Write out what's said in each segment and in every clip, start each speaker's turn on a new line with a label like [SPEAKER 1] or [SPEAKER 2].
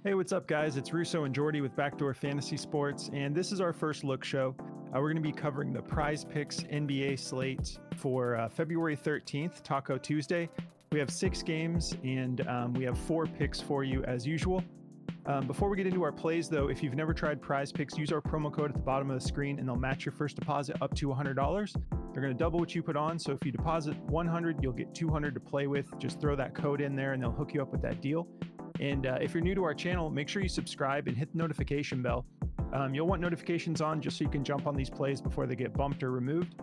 [SPEAKER 1] Hey, what's up, guys? It's Russo and Jordy with Backdoor Fantasy Sports, and this is our first look show. We're going to be covering the Prize Picks NBA slate for February 13th, Taco Tuesday. We have 6 games, and we have 4 picks for you as usual. Before we get into our plays, though, if you've never tried Prize Picks, use our promo code at the bottom of the screen, and they'll match your first deposit up to $100. They're going to double what you put on, so if you deposit $100, you'll get $200 to play with. Just throw that code in there, and they'll hook you up with that deal. And if you're new to our channel, make sure you subscribe and hit the notification bell. You'll want notifications on just so you can jump on these plays before they get bumped or removed.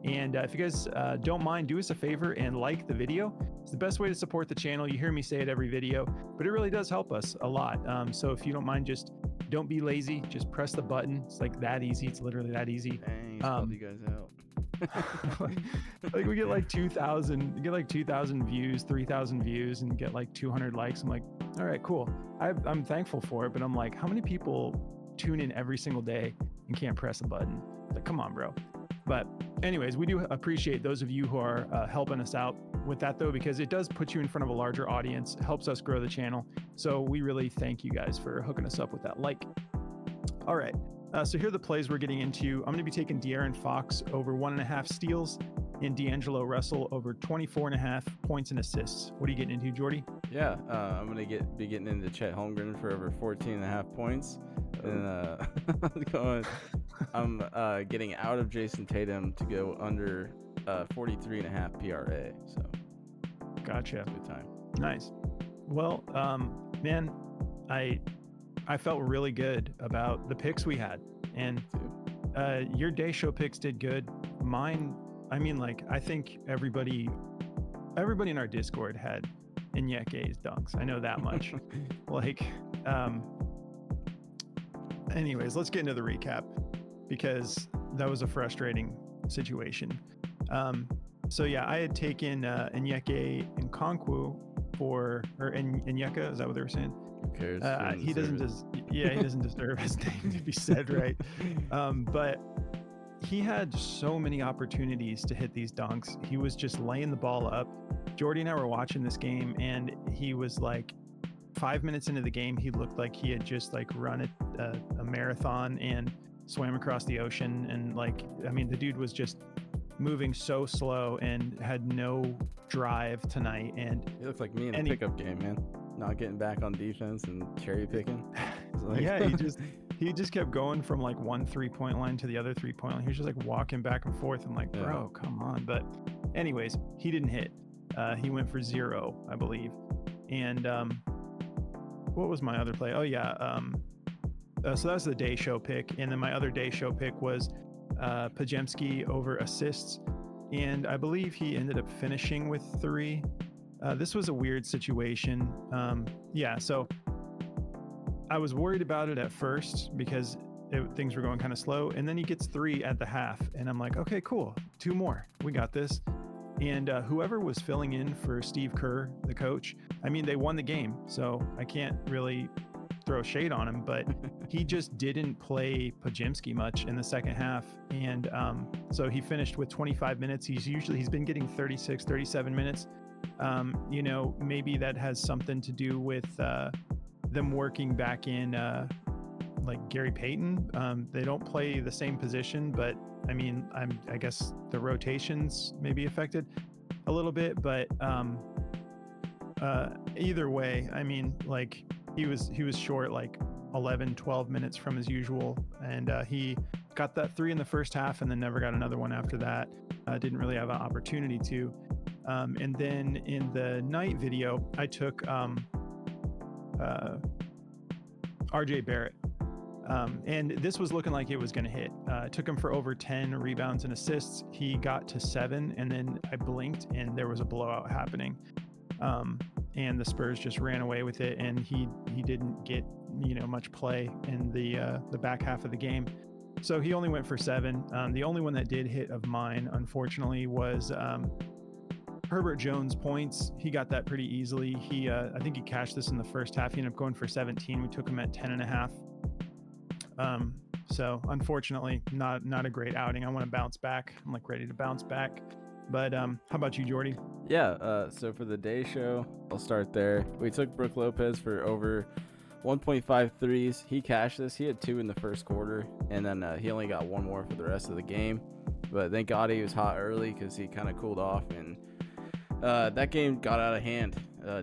[SPEAKER 1] And if you guys don't mind, do us a favor and like the video. It's the best way to support the channel. You hear me say it every video, but it really does help us a lot. So if you don't mind, just don't be lazy. Just press the button. It's like that easy. It's literally that easy.
[SPEAKER 2] Dang, help you guys out.
[SPEAKER 1] Like we get like 2,000 views, 3,000 views, and get like 200 likes. I'm like, all right, cool. I'm thankful for it, but I'm like, how many people tune in every single day and can't press a button? Like, come on, bro. But anyways, we do appreciate those of you who are helping us out with that, though, because it does put you in front of a larger audience. It helps us grow the channel. So we really thank you guys for hooking us up with that like. All right. So here are the plays we're getting into. I'm going to be taking De'Aaron Fox over 1.5 steals and D'Angelo Russell over 24.5 points and assists. What are you getting into, Jordy?
[SPEAKER 2] Yeah, I'm going to be getting into Chet Holmgren for over 14.5 points. And I'm getting out of Jason Tatum to go under 43.5 PRA. So
[SPEAKER 1] Gotcha.
[SPEAKER 2] Good time.
[SPEAKER 1] Nice. Well, man, I felt really good about the picks we had, and your day show picks did good. Mine, I mean, like, I think everybody in our Discord had Inyeke's dunks. I know that much. Anyways, let's get into the recap because that was a frustrating situation. So yeah, I had taken Inyeke and Konkwu or Inyeka, is that what they were saying?
[SPEAKER 2] Who cares?
[SPEAKER 1] He doesn't deserve his name to be said right. But he had so many opportunities to hit these dunks. He was just laying the ball up. Jordy and I were watching this game, and he was like 5 minutes into the game, he looked like he had just like run a marathon and swam across the ocean. And like, I mean, the dude was just moving so slow and had no drive tonight. And
[SPEAKER 2] he looks like me in a pickup game, man. Not getting back on defense and cherry picking.
[SPEAKER 1] Yeah, he just kept going from like one 3-point line to the other 3-point line. He was just like walking back and forth. I'm like, bro, come on. But anyways, he didn't hit. He went for 0, I believe. And what was my other play? Oh yeah. So that was the day show pick. And then my other day show pick was Podziemski over assists. And I believe he ended up finishing with 3. This was a weird situation. So I was worried about it at first because things were going kind of slow. And then he gets 3 at the half. And I'm like, okay, cool. 2 more. We got this. And whoever was filling in for Steve Kerr, the coach, I mean, they won the game. So I can't really throw shade on him, but he just didn't play Podziemski much in the second half. And so he finished with 25 minutes. He's been getting 36, 37 minutes. Maybe that has something to do with them working back in like Gary Payton. They don't play the same position, but I mean, I guess the rotations may be affected a little bit, but either way, I mean, like he was short like 11, 12 minutes from his usual, and he got that 3 in the first half and then never got another one after that. Didn't really have an opportunity to. And then in the night video, I took RJ Barrett. And this was looking like it was going to hit. Took him for over 10 rebounds and assists. He got to 7, and then I blinked and there was a blowout happening. And the Spurs just ran away with it, and he didn't get much play in the back half of the game. So he only went for 7. The only one that did hit of mine, unfortunately, was Herbert Jones points. He got that pretty easily. I think he cashed this in the first half. He ended up going for 17. We took him at 10.5. So unfortunately, not a great outing. I want to bounce back. I'm like ready to bounce back. But how about you, Jordy?
[SPEAKER 2] Yeah, so for the day show, I'll start there. We took Brook Lopez for over 1.5 threes. He cashed this. He had 2 in the first quarter, and then he only got 1 more for the rest of the game. But thank God he was hot early because he kind of cooled off, and that game got out of hand.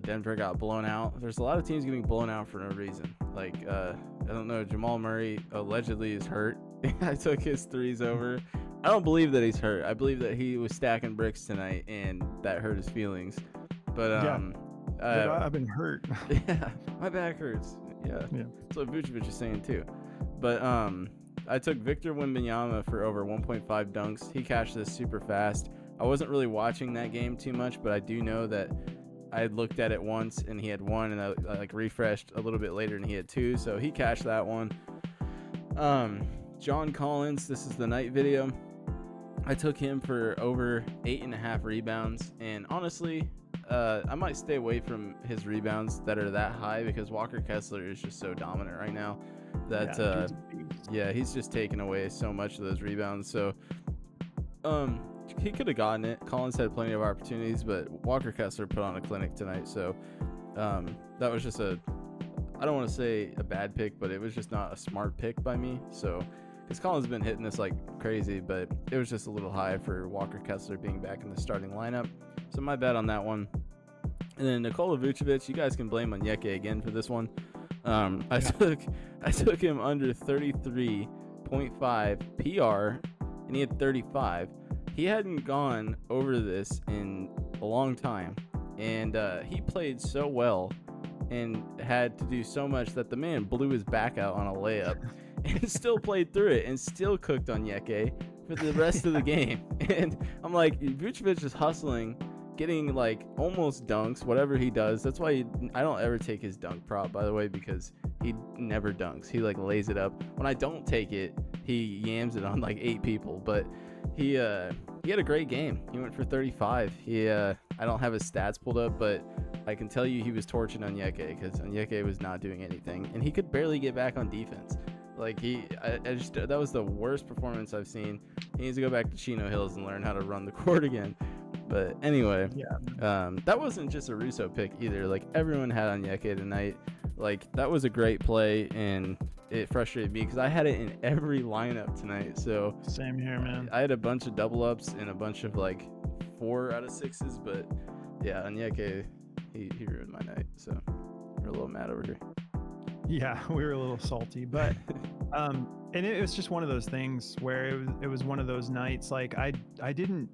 [SPEAKER 2] Denver got blown out. There's a lot of teams getting blown out for no reason. Like, I don't know, Jamal Murray allegedly is hurt. I took his threes over. I don't believe that he's hurt. I believe that he was stacking bricks tonight, and that hurt his feelings. But
[SPEAKER 1] I've been hurt.
[SPEAKER 2] Yeah, my back hurts. Yeah. That's what Vucevic is saying too. But I took Victor Wembanyama for over 1.5 dunks. He cashed this super fast. I wasn't really watching that game too much, but I do know that I had looked at it once and he had 1, and I like refreshed a little bit later and he had 2, so he cashed that one. John Collins, this is the night video. I took him for over 8.5 rebounds, and honestly, I might stay away from his rebounds that are that high because Walker Kessler is just so dominant right now that he's just taking away so much of those rebounds. So he could have gotten it. Collins had plenty of opportunities, but Walker Kessler put on a clinic tonight. So that was just I don't want to say a bad pick, but it was just not a smart pick by me. So because Collins has been hitting this like crazy, but it was just a little high for Walker Kessler being back in the starting lineup. So my bet on that one. And then Nikola Vucevic, you guys can blame Onyeka again for this one. I took him under 33.5 PR, and he had 35. He hadn't gone over this in a long time, and he played so well and had to do so much that the man blew his back out on a layup and still played through it and still cooked Onyeka for the rest of the game. And I'm like, Vucevic is hustling, getting like almost dunks, whatever he does. That's why I don't ever take his dunk prop, by the way, because he never dunks. He like lays it up. When I don't take it, he yams it on like 8 people. But he had a great game. He went for 35. I don't have his stats pulled up, but I can tell you he was torching Onyeka because Onyeka was not doing anything, and he could barely get back on defense. Like that was the worst performance I've seen. He needs to go back to Chino Hills and learn how to run the court again. But anyway, that wasn't just a Russo pick either. Like everyone had Onyeka tonight. Like that was a great play, and it frustrated me because I had it in every lineup tonight. So
[SPEAKER 1] same here, man.
[SPEAKER 2] I had a bunch of double ups and a bunch of like 4 out of 6s, but yeah, Onyeka, he ruined my night. So we're a little mad over here.
[SPEAKER 1] Yeah, we were a little salty, but and it was just one of those things where it was one of those nights. Like I didn't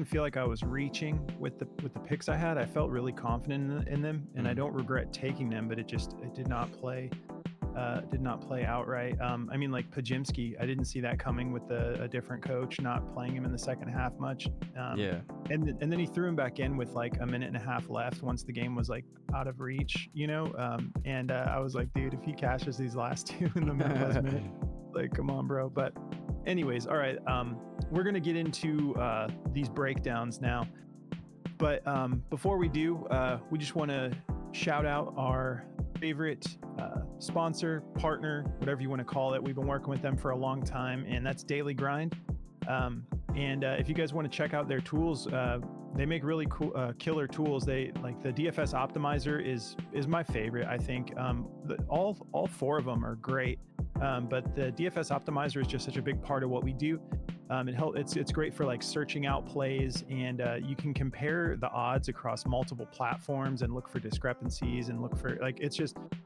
[SPEAKER 1] feel like I was reaching with the picks I had. I felt really confident in them, and I don't regret taking them, but it did not play outright. I mean, like Pajimski, I didn't see that coming with a different coach not playing him in the second half much. And then he threw him back in with like a minute and a half left once the game was like out of reach, and I was like, dude, if he cashes these last 2 in the last minute, like, come on, bro. But anyways, all right, we're gonna get into these breakdowns now, but before we do, we just want to shout out our favorite sponsor, partner, whatever you want to call it. We've been working with them for a long time, and that's Daily Grind. And if you guys want to check out their tools, they make really cool killer tools. They like the DFS Optimizer is my favorite. I think all 4 of them are great, but the DFS Optimizer is just such a big part of what we do. It's great for like searching out plays, and you can compare the odds across multiple platforms and look for discrepancies and look for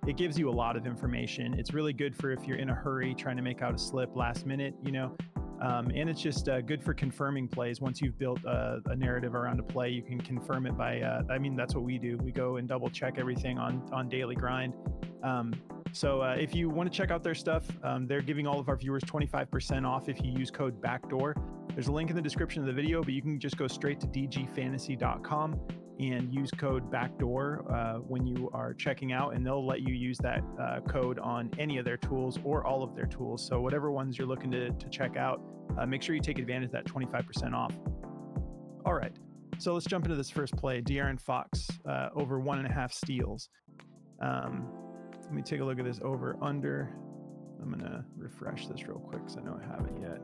[SPEAKER 1] it gives you a lot of information. It's really good for if you're in a hurry trying to make out a slip last minute, and it's just good for confirming plays. Once you've built a narrative around a play, you can confirm it by that's what we do. We go and double check everything on Daily Grind. So if you want to check out their stuff, they're giving all of our viewers 25% off if you use code BACKDOOR. There's a link in the description of the video, but you can just go straight to dgfantasy.com and use code BACKDOOR when you are checking out, and they'll let you use that code on any of their tools or all of their tools. So whatever ones you're looking to check out, make sure you take advantage of that 25% off. All right, so let's jump into this first play. De'Aaron Fox over 1.5 steals. Let me take a look at this over under. I'm gonna refresh this real quick because I know I haven't yet.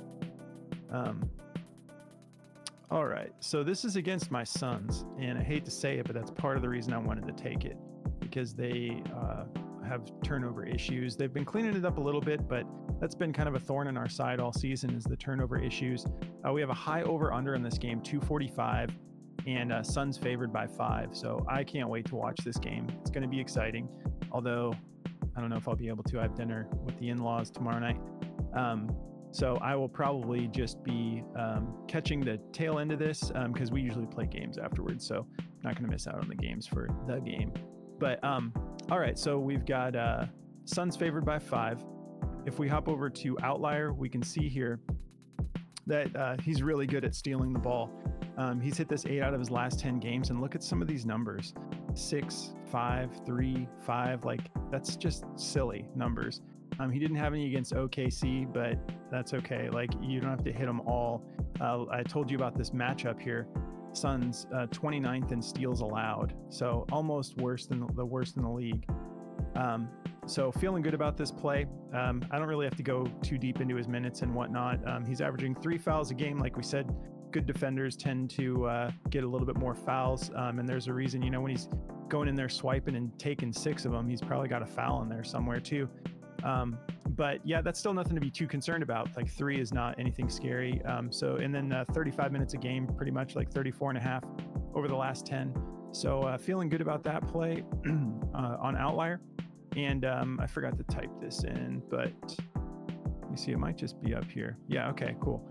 [SPEAKER 1] All right, so this is against my Suns, and I hate to say it, but that's part of the reason I wanted to take it, because they have turnover issues. They've been cleaning it up a little bit, but that's been kind of a thorn in our side all season, is the turnover issues. We have a high over-under in this game, 245, and Suns favored by 5. So I can't wait to watch this game. It's going to be exciting, although I don't know if I'll be able to. I have dinner with the in-laws tomorrow night. So I will probably just be catching the tail end of this because we usually play games afterwards. So I'm not going to miss out on the games for the game. But all right, so we've got Suns favored by 5. If we hop over to Outlier, we can see here that he's really good at stealing the ball. He's hit this 8 out of his last 10 games, and look at some of these numbers: 6, 5, 3, 5. Like, that's just silly numbers. He didn't have any against OKC, but that's okay. Like, you don't have to hit them all. I told you about this matchup here. Suns 29th in steals allowed, so almost worse than the worst in the league. So feeling good about this play. I don't really have to go too deep into his minutes and whatnot. He's averaging 3 fouls a game. Like we said, good defenders tend to get a little bit more fouls, and there's a reason. You know, when he's going in there swiping and taking 6 of them, he's probably got a foul in there somewhere too. But yeah, that's still nothing to be too concerned about. Like, 3 is not anything scary. And then 35 minutes a game, pretty much like 34 and a half over the last 10. So feeling good about that play on Outlier. And I forgot to type this in, but let me see, it might just be up here. Yeah, okay, cool.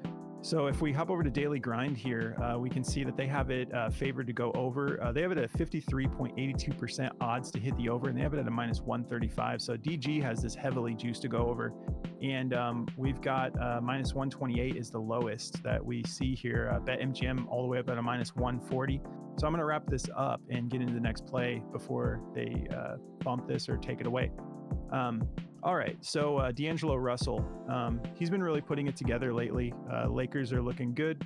[SPEAKER 1] So if we hop over to Daily Grind here, we can see that they have it favored to go over. They have it at 53.82% odds to hit the over, and they have it at a minus 135. So DG has this heavily juiced to go over. And we've got minus 128 is the lowest that we see here. BetMGM all the way up at a minus 140. So I'm going to wrap this up and get into the next play before they bump this or take it away. All right, so D'Angelo Russell, he's been really putting it together lately. Lakers are looking good.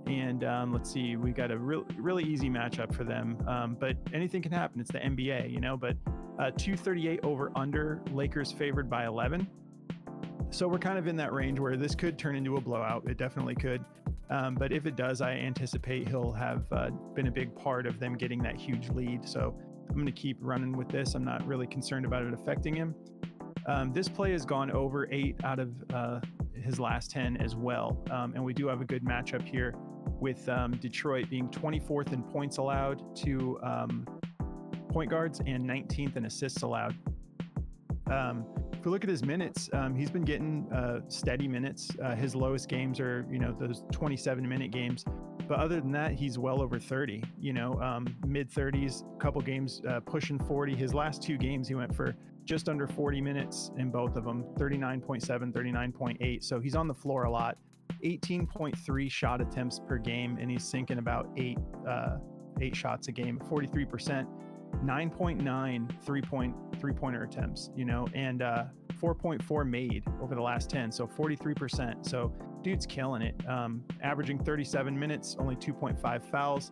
[SPEAKER 1] And let's see, we got a really easy matchup for them. But anything can happen. It's the NBA, you know, but 238 over under, Lakers favored by 11. So we're kind of in that range where this could turn into a blowout. It definitely could. But if it does, I anticipate he'll have been a big part of them getting that huge lead. So I'm going to keep running with this. I'm not really concerned about it affecting him. This play has gone over 8 out of his last 10 as well. And we do have a good matchup here with Detroit being 24th in points allowed to point guards and 19th in assists allowed. If we look at his minutes, he's been getting steady minutes. His lowest games are, you know, those 27-minute games. But other than that, he's well over 30, you know, mid 30s, couple games pushing 40. His last 2 games, he went for just under 40 minutes in both of them, 39.7, 39.8. So he's on the floor a lot. 18.3 shot attempts per game, and he's sinking about 8 shots a game, 43%. 9.9 three-pointer attempts, you know, and 4.4 made over the last 10, so 43%. So dude's killing it. Averaging 37 minutes, only 2.5 fouls.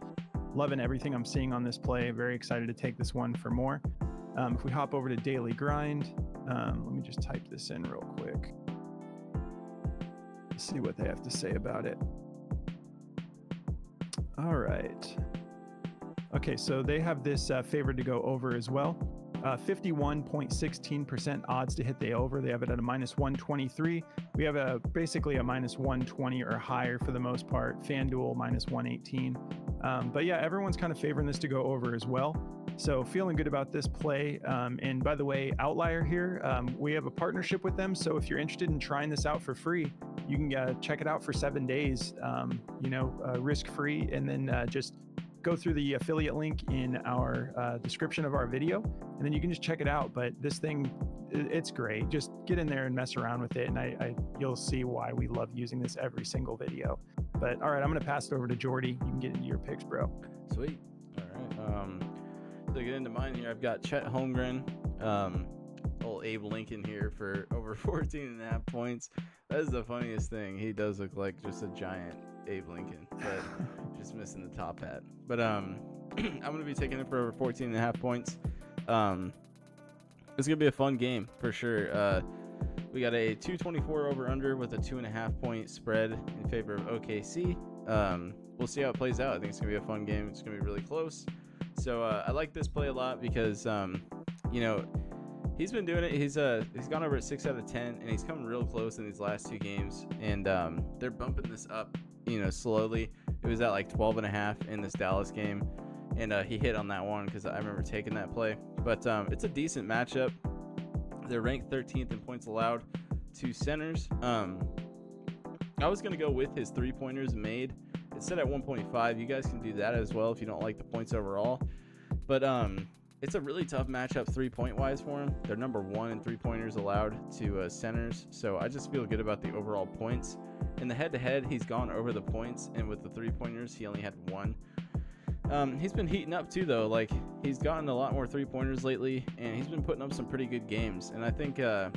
[SPEAKER 1] Loving everything I'm seeing on this play. Very excited to take this one for more. If we hop over to Daily Grind, let me just type this in real quick. See what they have to say about it. All right. Okay, so they have this favored to go over as well. 51.16% odds to hit the over. They have it at a minus 123. We have basically a minus 120 or higher for the most part. FanDuel minus 118. But yeah, everyone's kind of favoring this to go over as well. So feeling good about this play. And by the way, Outlier here, we have a partnership with them. So if you're interested in trying this out for free, you can check it out for 7 days, risk-free, and then just go through the affiliate link in our description of our video, and then you can just check it out. But this thing, it's great. Just get in there and mess around with it, and you'll see why we love using this every single video. But all right, I'm going to pass it over to Jordy. You can get into your picks, bro.
[SPEAKER 2] Sweet. All right. To get into mine here, I've got Chet Holmgren, old Abe Lincoln here for over 14.5 points. That is the funniest thing. He does look like just a giant Abe Lincoln, but just missing the top hat. But I'm going to be taking it for over 14.5 points. It's going to be a fun game for sure. We got a 224 over under with a 2.5 point spread in favor of OKC. We'll see how it plays out. I think it's going to be a fun game. It's going to be really close. So I like this play a lot because, He's been doing it. He's gone over at 6 out of 10, and he's coming real close in these last 2 games. And they're bumping this up, slowly. It was at like 12.5 in this Dallas game, and he hit on that one because I remember taking that play. But it's a decent matchup. They're ranked 13th in points allowed to centers. I was gonna go with his 3-pointers made. It's set at 1.5. You guys can do that as well if you don't like the points overall. But it's a really tough matchup 3-point wise for him. They're number 1 in 3-pointers allowed to centers. So I just feel good about the overall points. In the head-to-head, he's gone over the points, and with the 3-pointers, he only had 1. He's been heating up too, though. Like, he's gotten a lot more 3-pointers lately, and he's been putting up some pretty good games. And I think the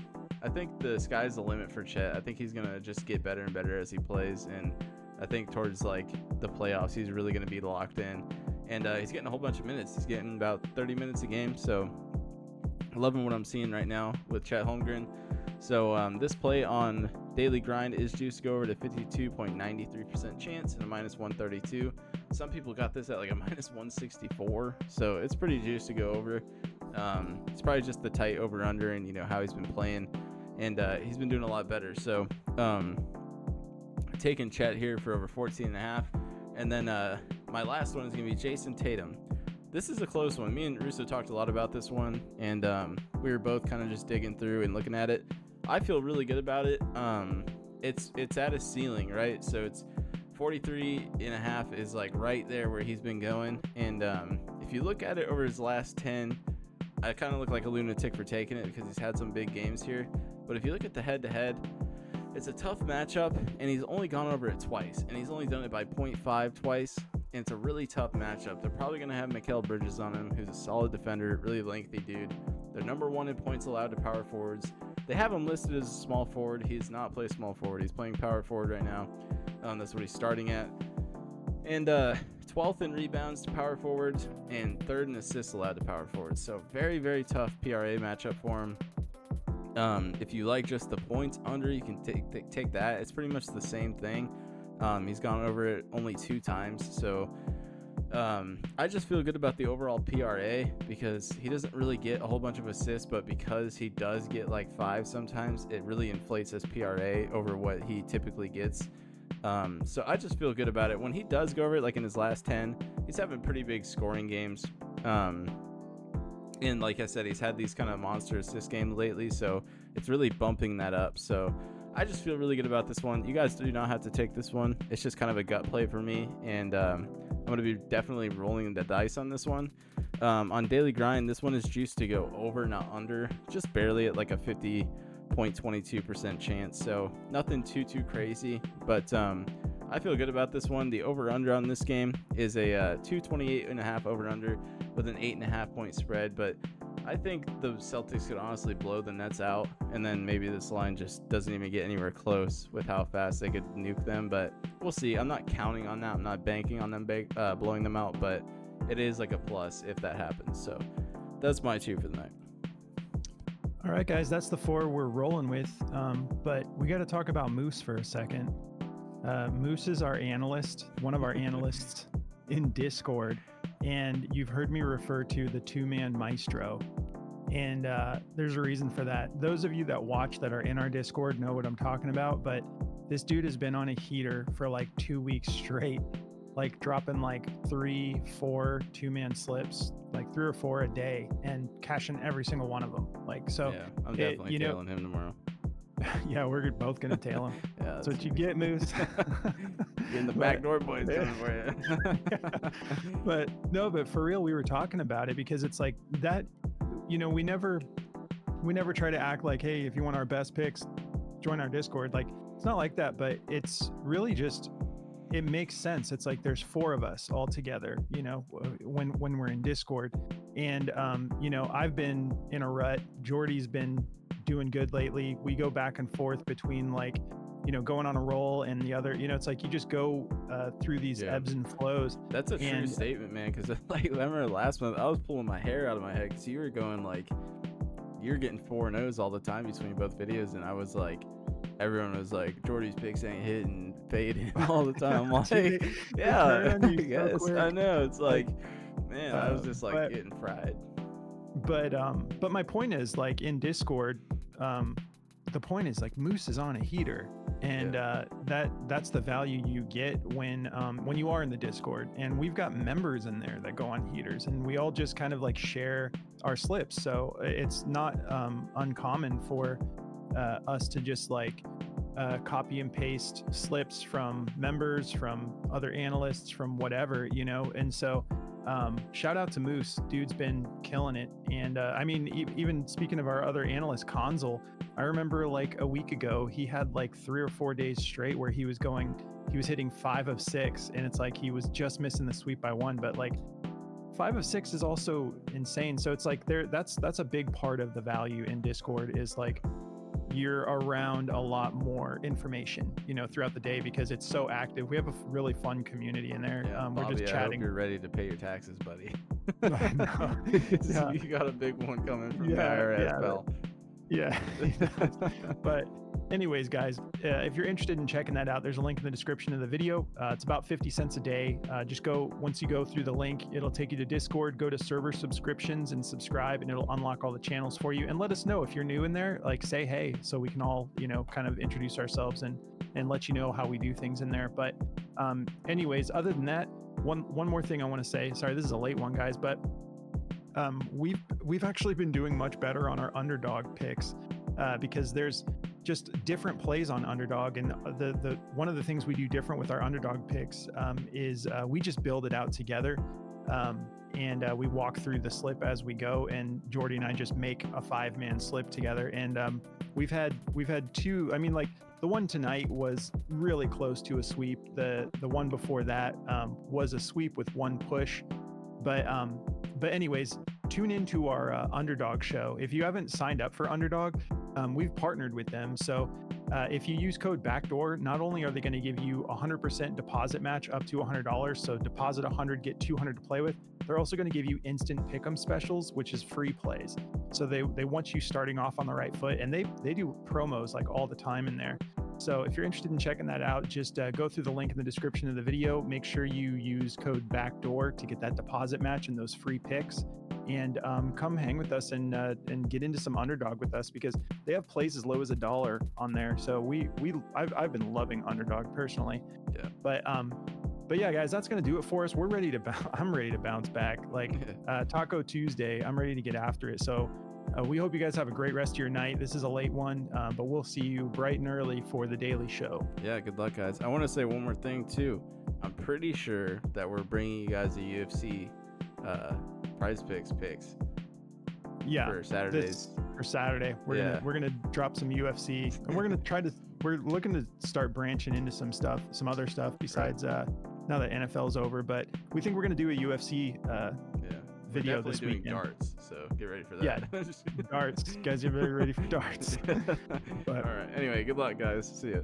[SPEAKER 2] sky's the limit for Chet. I think he's gonna just get better and better as he plays, and I think towards like the playoffs, he's really gonna be locked in. And he's getting a whole bunch of minutes. He's getting about 30 minutes a game. So loving what I'm seeing right now with Chet Holmgren. So this play on Daily Grind is juiced to go over to 52.93% chance and a -132. Some people got this at like a -164. So it's pretty juiced to go over. It's probably just the tight over under and how he's been playing. And he's been doing a lot better. So taking Chet here for over 14.5. And then my last one is going to be Jason Tatum. This is a close one. Me and Russo talked a lot about this one, and we were both kind of just digging through and looking at it. I feel really good about it. It's at a ceiling, right? So it's 43.5 is like right there where he's been going. And if you look at it over his last 10, I kind of look like a lunatic for taking it because he's had some big games here. But if you look at the head-to-head, it's a tough matchup, and he's only gone over it twice, and he's only done it by 0.5 twice, and it's a really tough matchup. They're probably going to have Mikal Bridges on him, who's a solid defender, really lengthy dude. They're number 1 in points allowed to power forwards. They have him listed as a small forward. He does not play small forward. He's playing power forward right now. That's what he's starting at. And 12th in rebounds to power forwards, and 3rd in assists allowed to power forwards. So very, very tough PRA matchup for him. If you like just the points under, you can take that. It's pretty much the same thing. He's gone over it only 2 times. So I just feel good about the overall PRA because he doesn't really get a whole bunch of assists, but because he does get like 5 sometimes, it really inflates his PRA over what he typically gets. So I just feel good about it. When he does go over it, like in his last 10, he's having pretty big scoring games. And like I said, he's had these kind of monster assist games lately, so it's really bumping that up. So I just feel really good about this one. You guys do not have to take this one. It's just kind of a gut play for me, and I'm going to be definitely rolling the dice on this one. On Daily Grind, this one is juiced to go over, not under, just barely at like a 50.22% chance. So nothing too crazy, but I feel good about this one. The over-under on this game is a 228.5 over-under with an 8.5 point spread, but I think the Celtics could honestly blow the Nets out, and then maybe this line just doesn't even get anywhere close with how fast they could nuke them, but we'll see. I'm not counting on that. I'm not banking on them blowing them out, but it is like a plus if that happens. So that's my 2 for the night.
[SPEAKER 1] All right, guys, that's the 4 we're rolling with, but we got to talk about Moose for a second. Moose is our analyst, one of our analysts in Discord, and you've heard me refer to the 2-man maestro, and there's a reason for that. Those of you that watch that are in our Discord know what I'm talking about, but this dude has been on a heater for like 2 weeks straight, like dropping like 3-4 2-man slips, like 3 or 4 a day, and cashing every single one of them. Like, so
[SPEAKER 2] yeah, I'm definitely tailing him tomorrow.
[SPEAKER 1] Yeah, we're both gonna tail him. Yeah, that's what you get, Moose.
[SPEAKER 2] Getting the backdoor boys coming for you.
[SPEAKER 1] But for real, we were talking about it because it's like that. We never try to act like, hey, if you want our best picks, join our Discord. Like, it's not like that, but it's really just, it makes sense. It's like there's 4 of us all together, when we're in Discord, and I've been in a rut. Jordy's been doing good lately. We go back and forth between like, going on a roll and the other. It's like you just go through these ebbs and flows.
[SPEAKER 2] That's a true statement, man. Because like I remember last month, I was pulling my hair out of my head because you were going like, you're getting 4-0s all the time between both videos, and I was like, everyone was like, Jordy's picks ain't hitting, fading all the time. I'm like, yeah, I guess. I know. It's like, man, I was just like getting fried.
[SPEAKER 1] But my point is, like, in Discord, the point is, like, Moose is on a heater, and that's the value you get when you are in the Discord. And we've got members in there that go on heaters, and we all just kind of like share our slips. So it's not uncommon for us to just like copy and paste slips from members, from other analysts, from whatever, you know. And so shout out to Moose, dude's been killing it. And I mean, even speaking of our other analyst, Consul, I remember like a week ago he had like 3 or 4 days straight where he was hitting 5 of 6, and it's like he was just missing the sweep by 1, but like 5 of 6 is also insane. So it's like that's a big part of the value in Discord, is like you're around a lot more information, you know, throughout the day, because it's so active. We have a really fun community in there. We're
[SPEAKER 2] Bobby,
[SPEAKER 1] just chatting.
[SPEAKER 2] I hope you're ready to pay your taxes, buddy.
[SPEAKER 1] I know. Yeah.
[SPEAKER 2] You got a big one coming from the IRS, pal.
[SPEAKER 1] Yeah. But anyways, guys, if you're interested in checking that out, there's a link in the description of the video. It's about 50 cents a day. Once you go through the link, it'll take you to Discord. Go to server subscriptions and subscribe, and it'll unlock all the channels for you. And let us know if you're new in there, like say hey, so we can all, you know, kind of introduce ourselves and let you know how we do things in there. But anyways, other than that, one more thing I want to say. Sorry, this is a late one, guys, but we've actually been doing much better on our underdog picks because there's just different plays on underdog. And the one of the things we do different with our underdog picks is we just build it out together, and we walk through the slip as we go, and Jordy and I just make a 5-man slip together. And we've had 2, I mean, like the one tonight was really close to a sweep. The one before that was a sweep with 1 push. But anyways, tune into our Underdog show. If you haven't signed up for Underdog, we've partnered with them. So if you use code BACKDOOR, not only are they going to give you 100% deposit match up to $100, so deposit 100, get 200 to play with, they're also going to give you instant pick'em specials, which is free plays. So they want you starting off on the right foot, and they do promos like all the time in there. So if you're interested in checking that out, just go through the link in the description of the video. Make sure you use code BACKDOOR to get that deposit match and those free picks. And come hang with us and get into some Underdog with us, because they have plays as low as $1 on there. So I've been loving Underdog personally.
[SPEAKER 2] Yeah.
[SPEAKER 1] But yeah, guys, that's gonna do it for us. We're ready to I'm ready to bounce back. Like Taco Tuesday, I'm ready to get after it. So we hope you guys have a great rest of your night. This is a late one, but we'll see you bright and early for the daily show.
[SPEAKER 2] Yeah, good luck, guys. I want to say one more thing too. I'm pretty sure that we're bringing you guys a UFC prize picks.
[SPEAKER 1] Yeah,
[SPEAKER 2] for Saturdays.
[SPEAKER 1] For Saturday, we're gonna drop some UFC, and we're looking to start branching into some other stuff besides now that NFL's over. But we think we're gonna do a UFC video this weekend.
[SPEAKER 2] Darts, so get ready for that.
[SPEAKER 1] Yeah, darts, guys, you're very ready for darts.
[SPEAKER 2] All right. Anyway, good luck, guys. See ya.